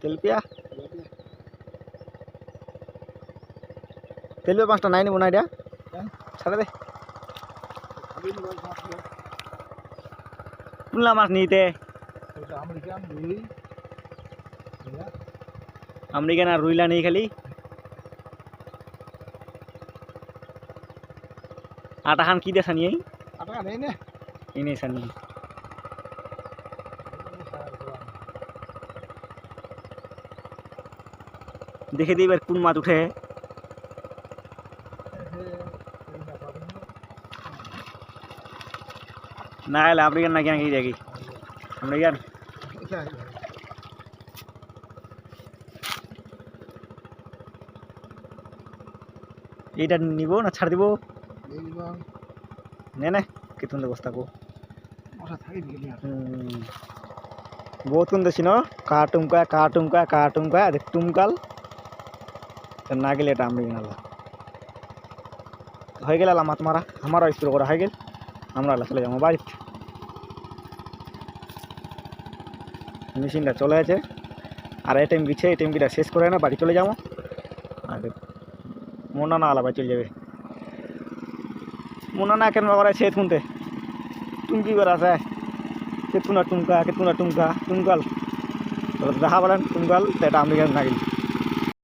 তেলপিয়া তেলপিয়া 5টা নাই নিব না এটা ছাড়ে দে কোনলা মাছ নিতে আমেরিকান আর রুইলা নেই খালি আটা খান কি দেখা নিয়ে এনে সানি দেখে দিই এবার কোন মাছ উঠে না এলে আমেরিকান না কেন দেখি আমেরিকান এইটা নিব না ছাড় দিব নে নে কেতন বস্তা কো বহুত কোন দেছি ন কাটুমকা দেখ টুমকাল না গেলে এটা আমেরিকান আলা হয়ে গেল আলা মাত মারা আমারও স্প্রে করা হয়ে গেল আমরা চলে যাবো বাড়িতে মেশিনটা চলে আছে আর এই টাইম গিয়েছে এই টাইমটা শেষ করে না বাড়ি চলে যাবো আর মোনা না আলা বাড়ি চলে যাবে মোনা না কেন বাবা সে শুনতে তুমি কি করে আছে কেতুনা টুমকাল দেখা বলেন টুমকাল সেটা আমেরিকান না গেল